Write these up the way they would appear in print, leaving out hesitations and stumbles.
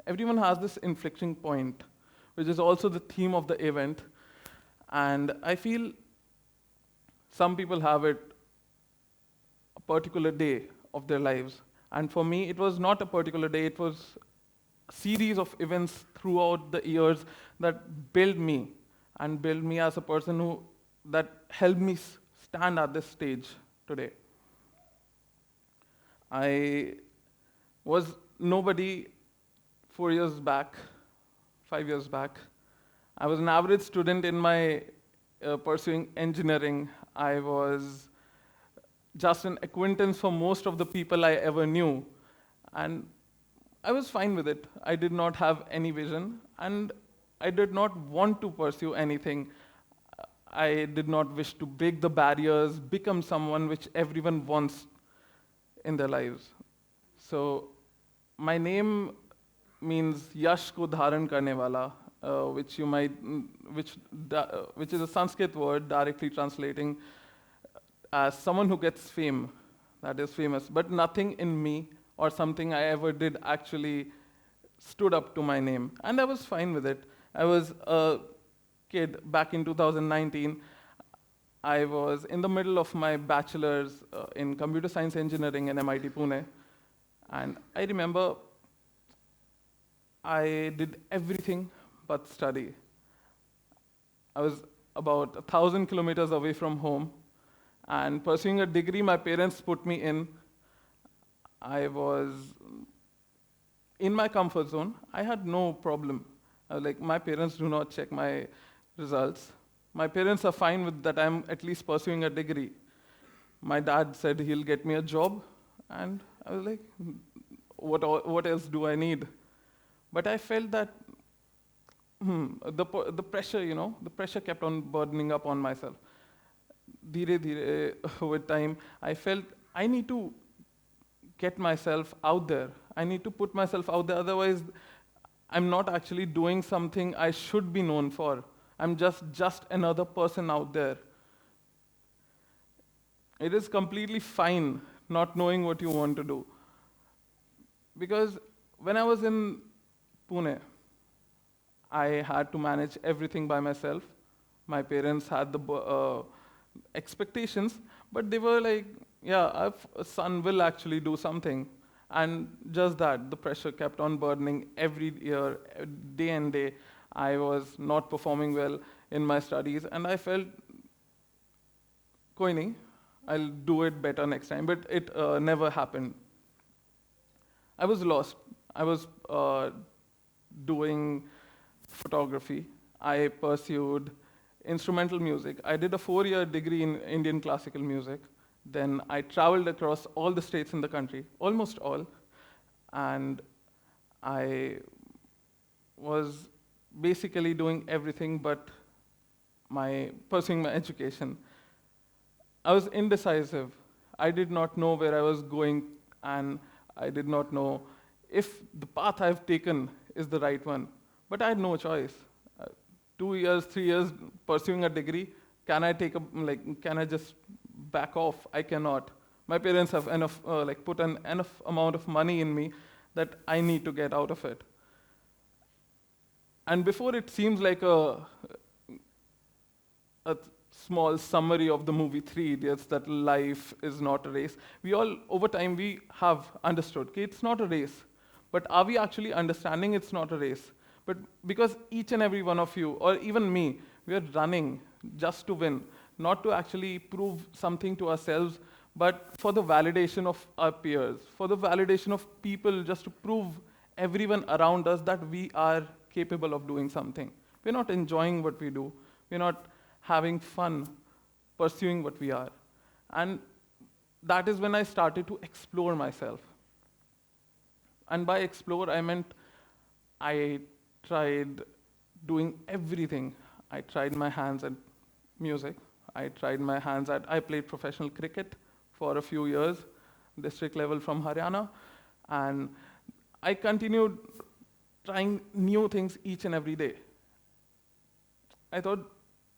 everyone has this inflection point, which is also the theme of the event. And I feel some people have it a particular day of their lives. And for me, it was not a particular day, it was a series of events throughout the years that built me and built me as a person who that helped me stand at this stage today. I was nobody 4 years back, 5 years back. I was an average student in my pursuing engineering. I was just an acquaintance for most of the people I ever knew. And I was fine with it. I did not have any vision, and I did not want to pursue anything. I did not wish to break the barriers, become someone which everyone wants in their lives. So my name means Yash ko dharan karne wala, which you might, which is a Sanskrit word directly translating as someone who gets fame, that is famous. But nothing in me or something I ever did actually stood up to my name, and I was fine with it. I was a kid back in 2019. I was in the middle of my bachelor's in computer science engineering in MIT Pune, and I remember I did everything but study. I was about 1,000 kilometers away from home, and pursuing a degree my parents put me in. I was in my comfort zone. I had no problem. Like, my parents do not check my results. My parents are fine with that I'm at least pursuing a degree. My dad said he'll get me a job, and I was like, what else do I need? But I felt that the pressure, the pressure kept on burdening up on myself. Dheere dheere, with time, I felt I need to get myself out there. I need to put myself out there, otherwise I'm not actually doing something I should be known for. I'm just another person out there. It is completely fine not knowing what you want to do. Because when I was in Pune, I had to manage everything by myself. My parents had the expectations, but they were like, yeah, a son will actually do something. And just that, the pressure kept on burdening every year, day and day. I was not performing well in my studies, and I felt, koi nahi, I'll do it better next time. But it never happened. I was lost. I was doing photography. I pursued instrumental music. I did a 4-year degree in Indian classical music. Then I traveled across all the states in the country, almost all, and I was basically doing everything but pursuing my education. I was indecisive. I did not know where I was going, and I did not know if the path I've taken is the right one. But I had no choice. 2 years, 3 years pursuing a degree, can I just back off? I cannot. My parents have enough, put an enough amount of money in me that I need to get out of it. And before it seems like a small summary of the movie Three Idiots, that life is not a race, we all, over time, we have understood, okay, it's not a race. But are we actually understanding it's not a race? But because each and every one of you, or even me, we are running just to win, not to actually prove something to ourselves, but for the validation of our peers, for the validation of people, just to prove everyone around us that we are capable of doing something. We're not enjoying what we do. We're not having fun pursuing what we are. And that is when I started to explore myself. And by explore, I meant I tried doing everything. I tried my hands at music. I played professional cricket for a few years, district level from Haryana. And I continued trying new things each and every day. I thought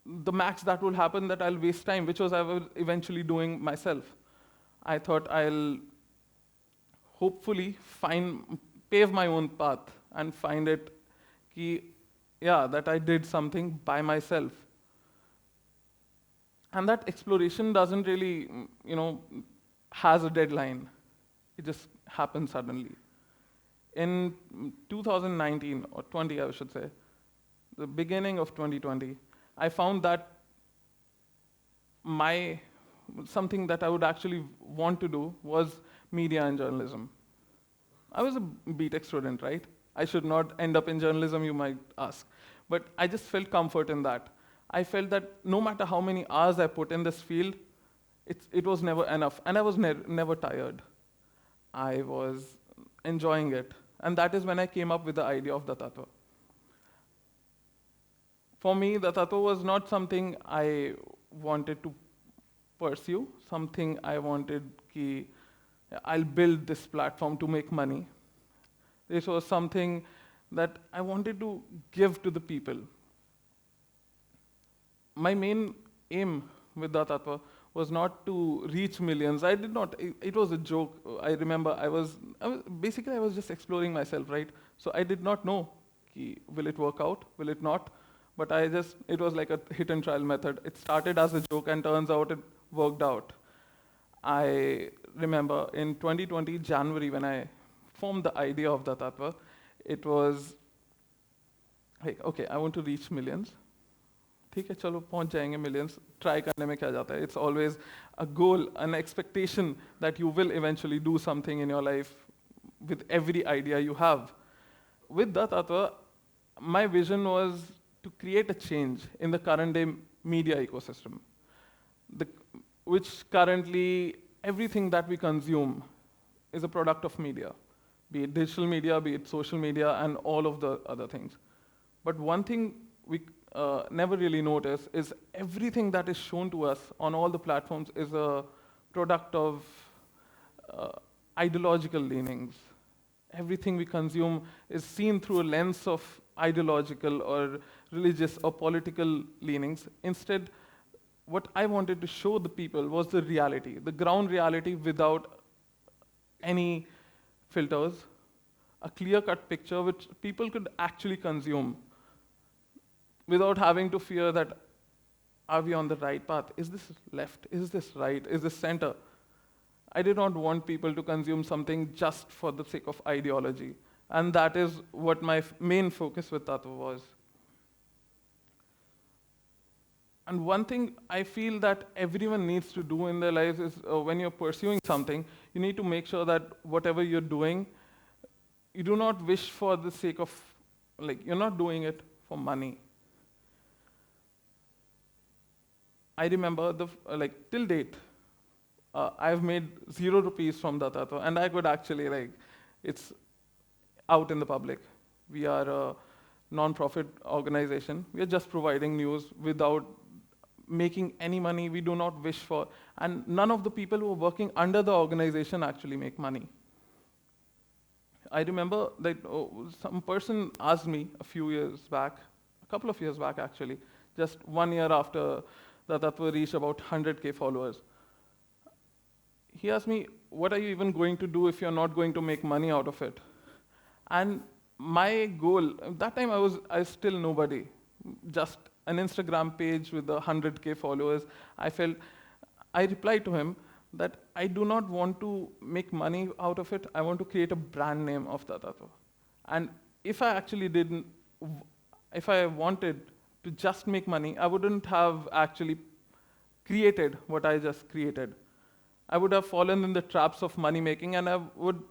the max that will happen that I'll waste time, which was I was eventually doing myself. I thought I'll hopefully pave my own path and find it, ki, yeah, that I did something by myself. And that exploration doesn't really, has a deadline. It just happens suddenly. In 2019 or 20, I should say, the beginning of 2020, I found that my something that I would actually want to do was media and journalism. I was a BTech student, right? I should not end up in journalism, you might ask. But I just felt comfort in that. I felt that no matter how many hours I put in this field, it was never enough. And I was never tired. I was enjoying it. And that is when I came up with the idea of the tattva. For me, the tattva was not something I wanted to pursue, something I wanted ki I'll build this platform to make money. This was something that I wanted to give to the people. My main aim with the tattva was not to reach millions. I did not, it was a joke. I remember basically I was just exploring myself, right? So I did not know, will it work out, will it not? But it was like a hit and trial method. It started as a joke and turns out it worked out. I remember in 2020, January, when I formed the idea of the tattva, it was, like, okay, I want to reach millions. ठीक है चलो पहुंच जाएंगे millions. Try करने में क्या जाता है? It's always a goal, an expectation that you will eventually do something in your life with every idea you have. With that tattva, my vision was to create a change in the current day media ecosystem, which currently everything that we consume is a product of media, be it digital media, be it social media, and all of the other things. But one thing we never really notice is everything that is shown to us on all the platforms is a product of ideological leanings. Everything we consume is seen through a lens of ideological or religious or political leanings. Instead, what I wanted to show the people was the reality, the ground reality without any filters, a clear-cut picture which people could actually consume without having to fear that, are we on the right path? Is this left? Is this right? Is this center? I did not want people to consume something just for the sake of ideology. And that is what my main focus with Tattva was. And one thing I feel that everyone needs to do in their lives is when you're pursuing something, you need to make sure that whatever you're doing, you do not wish for the sake of, you're not doing it for money. I remember till date, I've made 0 rupees from the tattva, and I could actually, it's out in the public. We are a non-profit organization. We are just providing news without making any money. We do not wish for, and none of the people who are working under the organization actually make money. I remember that some person asked me a couple of years back actually, just 1 year after the Tattva reached about 100K followers. He asked me, what are you even going to do if you're not going to make money out of it? And my goal, that time I was still nobody, just an Instagram page with 100K followers. I replied to him that I do not want to make money out of it. I want to create a brand name of the tattva. And if I wanted to just make money, I wouldn't have actually created what I just created. I would have fallen in the traps of money making, and I would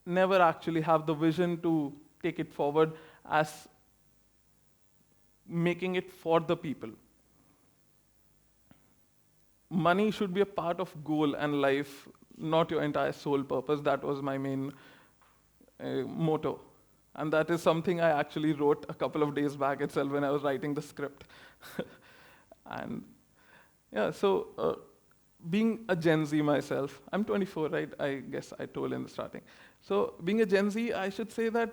never actually have the vision to take it forward as making it for the people. Money should be a part of goal and life, not your entire sole purpose. That was my main motto. And that is something I actually wrote a couple of days back itself when I was writing the script. And yeah, so being a Gen Z myself, I'm 24, right? I guess I told in the starting. So being a Gen Z, I should say that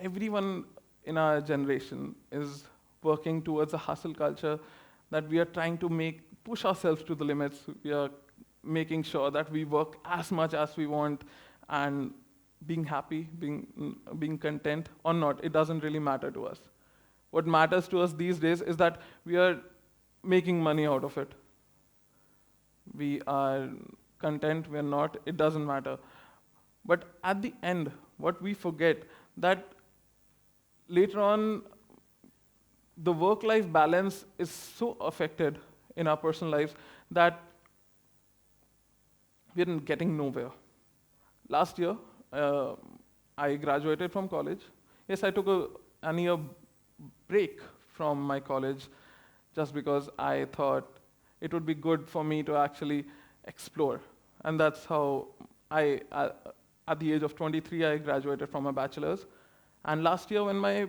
everyone in our generation is working towards a hustle culture, that we are trying to push ourselves to the limits. We are making sure that we work as much as we want and being happy, being content or not, it doesn't really matter to us. What matters to us these days is that we are making money out of it. We are content, we are not, it doesn't matter. But at the end, what we forget that later on, the work-life balance is so affected in our personal lives that we're getting nowhere. Last year, uh, I graduated from college. Yes, I took an year break from my college just because I thought it would be good for me to actually explore. And that's how at the age of 23, I graduated from a bachelor's. And last year, when my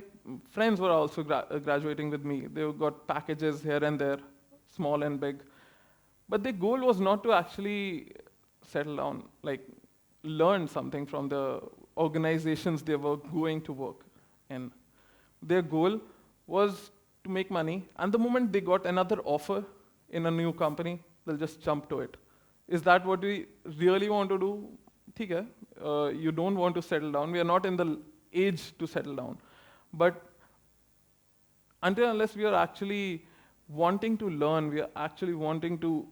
friends were also graduating with me, they got packages here and there, small and big. But their goal was not to actually settle down, like learn something from the organizations they were going to work in. Their goal was to make money, and the moment they got another offer in a new company, they'll just jump to it. Is that what we really want to do? ठीक है, you don't want to settle down. We are not in the age to settle down. But until unless we are actually wanting to learn, we are actually wanting to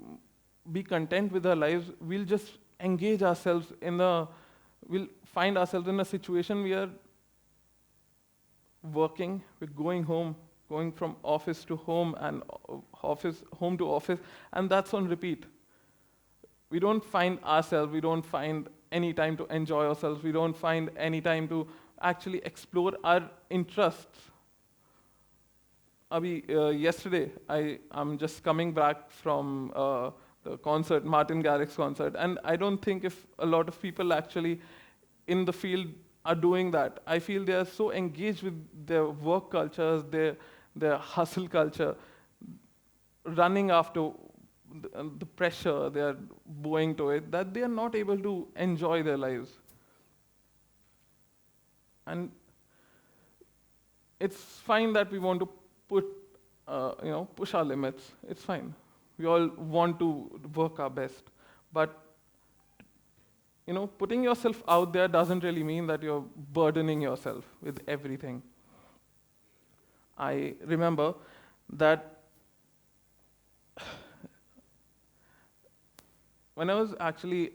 be content with our lives, we'll just engage ourselves we'll find ourselves in a situation we are working, we're going home, going from office to home and home to office, and that's on repeat. We don't find ourselves, we don't find any time to enjoy ourselves, we don't find any time to actually explore our interests. Yesterday, I'm just coming back from the concert, Martin Garrix's concert, and I don't think if a lot of people actually in the field are doing that. I feel they are so engaged with their work cultures, their hustle culture, running after the pressure they are bowing to it, that they are not able to enjoy their lives. And it's fine that we want to push our limits. It's fine. We all want to work our best, but putting yourself out there doesn't really mean that you're burdening yourself with everything. I remember that when I was actually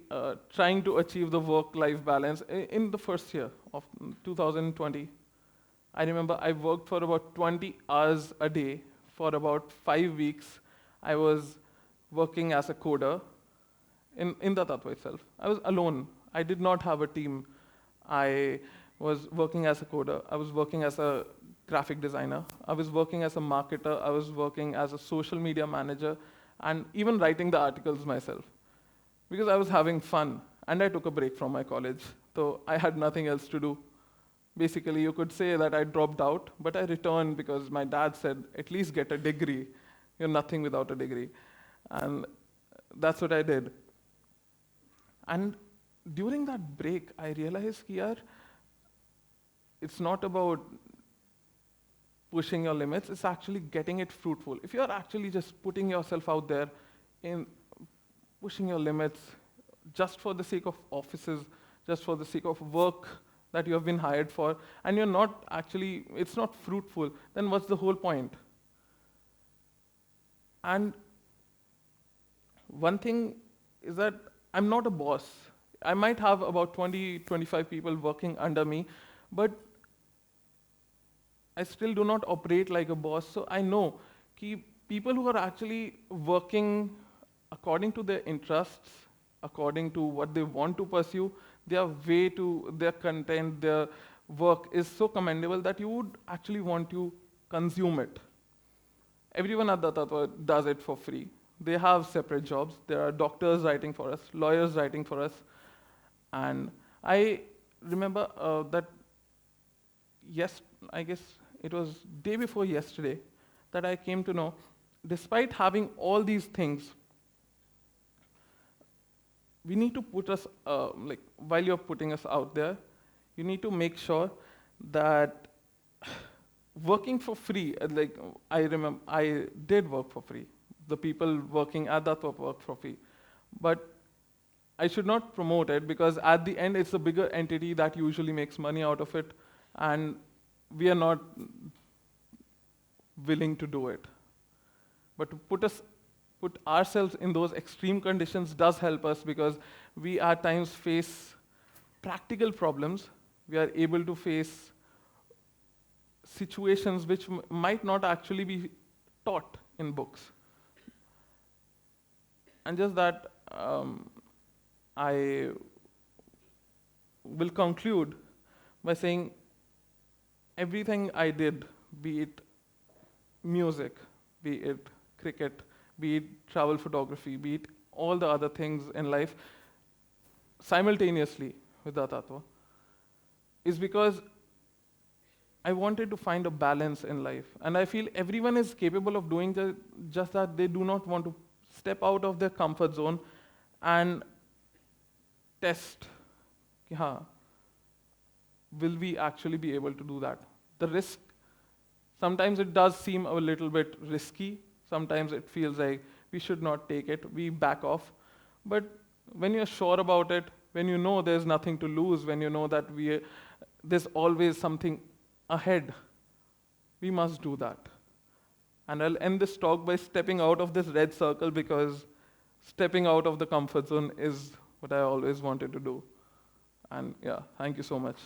trying to achieve the work-life balance in the first year of 2020, I remember I worked for about 20 hours a day for about 5 weeks. I was working as a coder in the Tattva itself. I was alone. I did not have a team. I was working as a coder. I was working as a graphic designer. I was working as a marketer. I was working as a social media manager, and even writing the articles myself. Because I was having fun, and I took a break from my college. So I had nothing else to do. Basically, you could say that I dropped out, but I returned because my dad said, at least get a degree. You're nothing without a degree. And that's what I did. And during that break, I realized that it's not about pushing your limits, it's actually getting it fruitful. If you're actually just putting yourself out there in pushing your limits just for the sake of offices, just for the sake of work that you have been hired for, and you're not actually, it's not fruitful, then what's the whole point? And one thing is that I'm not a boss. I might have about 20, 25 people working under me, but I still do not operate like a boss. So I know people who are actually working according to their interests, according to what they want to pursue, their content, their work is so commendable that you would actually want to consume it. Everyone at Datatva does it for free. They have separate jobs. There are doctors writing for us, lawyers writing for us. And I remember that, yes, I guess it was day before yesterday that I came to know, despite having all these things, we need to put us, while you're putting us out there, you need to make sure that working for free, I remember I did work for free. The people working at that work for free. But I should not promote it because at the end it's a bigger entity that usually makes money out of it, and we are not willing to do it. But to put ourselves in those extreme conditions does help us because we at times face practical problems. We are able to face situations which might not actually be taught in books. And just that, I will conclude by saying everything I did, be it music, be it cricket, be it travel photography, be it all the other things in life, simultaneously with the tattva, is because I wanted to find a balance in life. And I feel everyone is capable of doing just that they do not want to step out of their comfort zone and test, will we actually be able to do that? The risk, sometimes it does seem a little bit risky. Sometimes it feels like we should not take it. We back off. But when you're sure about it, when you know there's nothing to lose, when you know that there's always something ahead, we must do that. And I'll end this talk by stepping out of this red circle because stepping out of the comfort zone is what I always wanted to do. And yeah, thank you so much.